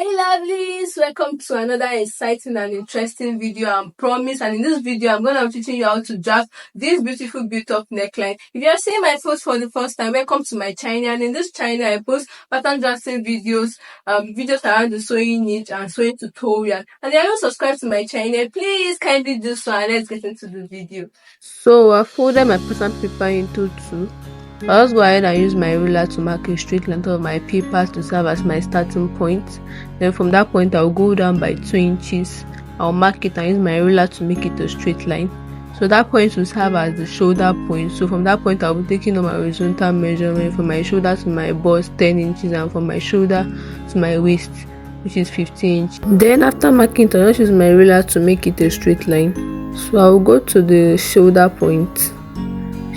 Hey lovelies, welcome to another exciting and interesting video. And in this video I'm gonna be teaching you how to draft this beautiful built-up neckline. If you are seeing my post for the first time, welcome to my channel. And in this channel I post pattern drafting videos, videos around the sewing niche and sewing tutorial. And if you haven't subscribed to my channel, please kindly do so, and let's get into the video. So I folded my pattern paper into two. I'll just go ahead and use my ruler to mark a straight length of my paper to serve as my starting point. Then from that point I'll go down by 2 inches. I'll mark it and use my ruler to make it a straight line. So that point will serve as the shoulder point. So from that point I'll be taking on my horizontal measurement from my shoulder to my bust 10 inches and from my shoulder to my waist, which is 15 inches. Then after marking it, I'll just use my ruler to make it a straight line. So I'll go to the shoulder point,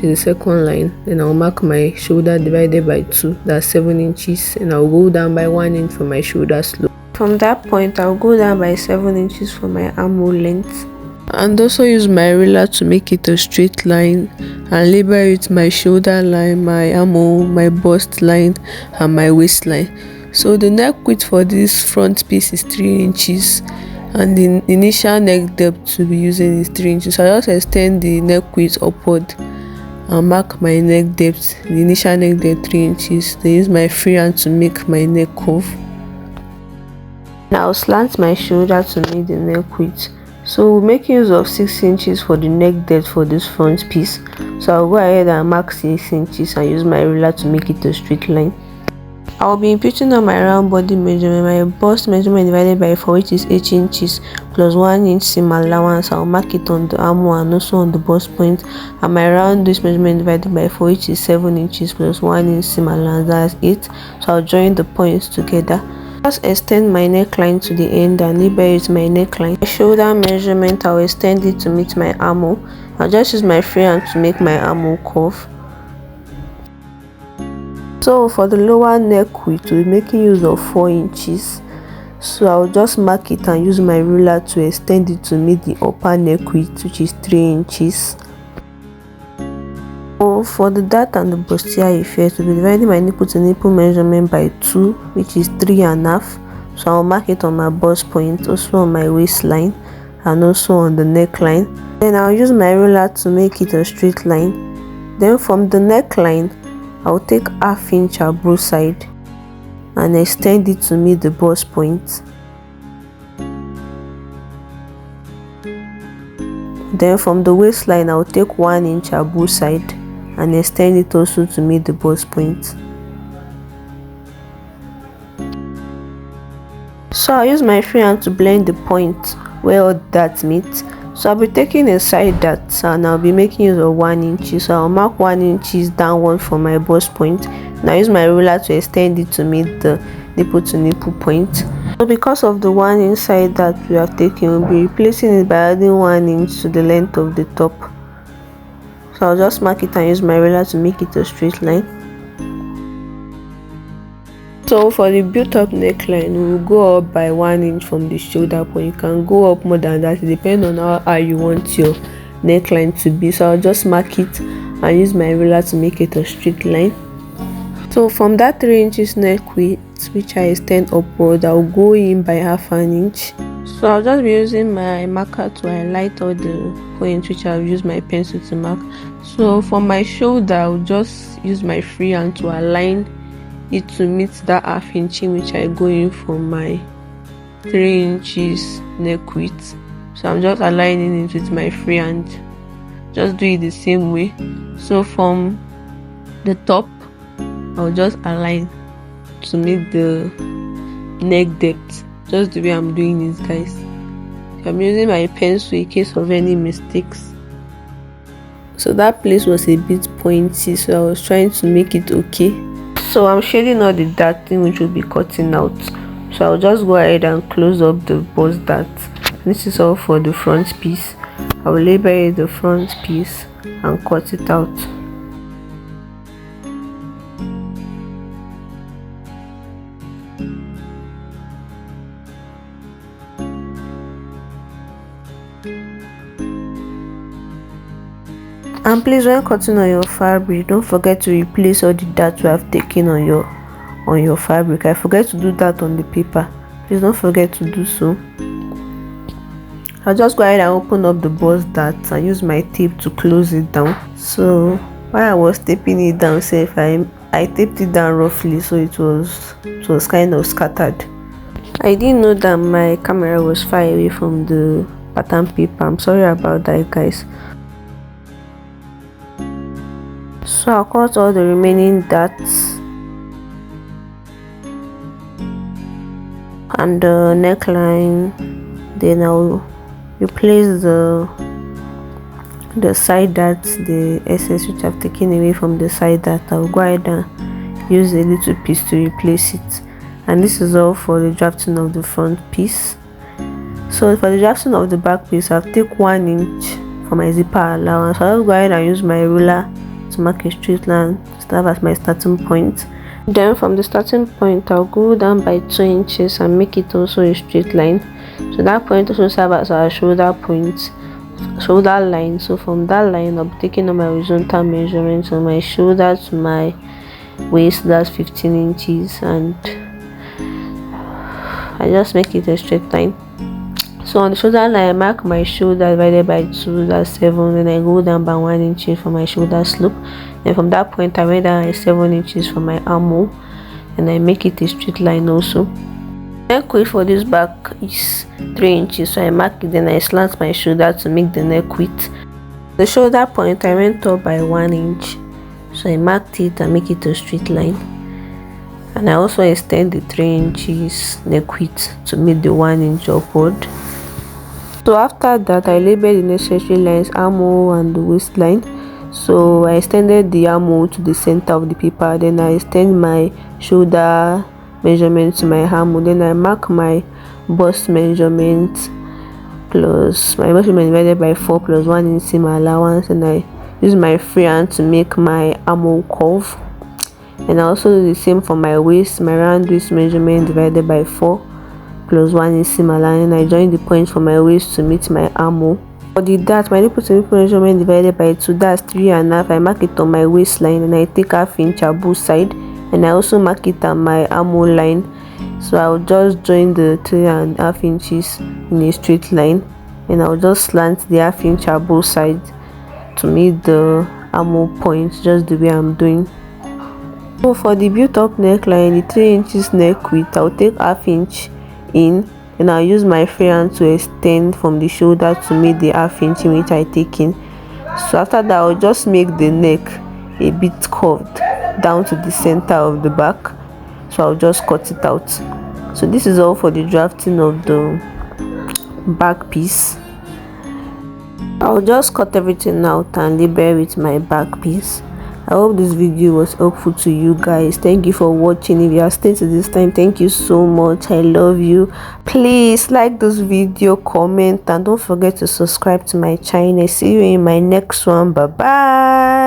the second line. Then I'll mark my shoulder divided by 2, that's 7 inches, and I'll go down by 1 inch for my shoulder slope. From that point I'll go down by 7 inches for my armhole length, and also use my ruler to make it a straight line and label it my shoulder line, my armhole, my bust line, and my waistline. So the neck width for this front piece is 3 inches, and the initial neck depth to be using is 3 inches. So I just extend the neck width upward and mark my neck depth, the initial neck depth 3 inches. Then use my free hand to make my neck curve. Now I'll slant my shoulder to make the neck width. So we'll make use of 6 inches for the neck depth for this front piece. So I'll go ahead and mark 6 inches and use my ruler to make it a straight line. I'll be imputing on my round body measurement, my bust measurement divided by 4, which is 8 inches, plus 1 inch seam allowance. I'll mark it on the armhole and also on the bust point. And my round waist measurement divided by 4, which is 7 inches, plus 1 inch seam allowance, that's 8. So I'll join the points together. Just extend my neckline to the end and label it my neckline. My shoulder measurement, I'll extend it to meet my armhole. I'll just use my free hand to make my armhole curve. So for the lower neck width, we'll be making use of 4 inches. So I'll just mark it and use my ruler to extend it to meet the upper neck width, which is 3 inches. So for the dart and the bustier effect, we'll be dividing my nipple to nipple measurement by 2, which is 3.5. So I'll mark it on my bust point, also on my waistline, and also on the neckline. Then I'll use my ruler to make it a straight line. Then from the neckline, I'll take 1/2 inch at both sides and extend it to meet the bust point. Then from the waistline, I'll take 1 inch at both sides and extend it also to meet the bust point. So I'll use my free hand to blend the point where all that meet. So I'll be taking a side dart and I'll be making use of 1 inch. So I'll mark 1 inches downward from my bust point. And I'll use my ruler to extend it to meet the nipple to nipple point. So because of the 1 inch side that we have taken, we'll be replacing it by adding 1 inch to the length of the top. So I'll just mark it and use my ruler to make it a straight line. So for the built-up neckline, we will go up by 1 inch from the shoulder point. You can go up more than that, it depends on how high you want your neckline to be. So I'll just mark it and use my ruler to make it a straight line. So from that 3 inches neck width, which I extend upward, I'll go in by 1/2 inch. So I'll just be using my marker to highlight all the points which I'll use my pencil to mark. So for my shoulder, I'll just use my free hand to align it to meet that 1/2 inch in which I go in from my 3 inches neck width. So I'm just aligning it with my free hand. Just do it the same way. So from the top, I'll just align to meet the neck depth, just the way I'm doing this, guys. I'm using my pencil in case of any mistakes. So that place was a bit pointy, so I was trying to make it okay. So I'm shading all the darting which will be cutting out. So I'll just go ahead and close up the bust dart. This is all for the front piece. I will label it the front piece and cut it out. And please, when cutting on your fabric, don't forget to replace all the dart you have taken on your fabric. I forget to do that on the paper, please don't forget to do so. I'll just go ahead and open up the bust dart and use my tape to close it down. So while I was taping it down, I taped it down roughly, so it was kind of scattered. I didn't know that my camera was far away from the pattern paper. I'm sorry about that, guys. So I'll cut all the remaining darts and the neckline. Then I'll replace the side darts, the excess which I've taken away from the side dart. I'll go ahead and use a little piece to replace it. And this is all for the drafting of the front piece. So for the drafting of the back piece, I'll take 1 inch for my zipper allowance. I'll go ahead and use my ruler to mark a straight line to serve as my starting point. Then from the starting point, I'll go down by 2 inches and make it also a straight line. So that point also serves as our shoulder line. So from that line, I'll be taking on my horizontal measurements on my shoulder to my waist. That's 15 inches, and I just make it a straight line. So on the shoulder line, I mark my shoulder divided by 2, that's 7. Then I go down by 1 inch for my shoulder slope. And from that point, I went down 7 inches for my armhole, and I make it a straight line also. Neck width for this back is 3 inches, so I mark it. Then I slant my shoulder to make the neck width. The shoulder point, I went up by 1 inch, so I marked it and make it a straight line. And I also extend the 3 inches neck width to make the 1 inch upward. So after that, I labeled the necessary lines, armhole and the waistline. So I extended the armhole to the center of the paper. Then I extend my shoulder measurement to my armhole. Then I mark my bust measurement plus my measurement divided by 4 plus 1 inch seam allowance. And I use my freehand to make my armhole curve. And I also do the same for my waist, my round waist measurement divided by 4 plus 1 inch seam allowance. And I join the point for my waist to meet my armhole. For the dart, my nipple to nipple measurement divided by 2, that's 3.5. I mark it on my waistline, and I take 1/2 inch at both sides, and I also mark it on my armhole line. So I'll just join the 3.5 inches in a straight line, and I'll just slant the 1/2 inch at both sides to meet the armhole point, just the way I'm doing. So for the built up neckline, the 3 inches neck width, I'll take 1/2 inch in, and I'll use my freehand to extend from the shoulder to meet the 1/2 inch in which I take in. So after that, I'll just make the neck a bit curved down to the center of the back. So I'll just cut it out. So this is all for the drafting of the back piece. I'll just cut everything out and label with my back piece. I hope this video was helpful to you guys. Thank you for watching. If you are staying to this time, thank you so much. I love you. Please like this video, comment, and don't forget to subscribe to my channel. See you in my next one. Bye bye.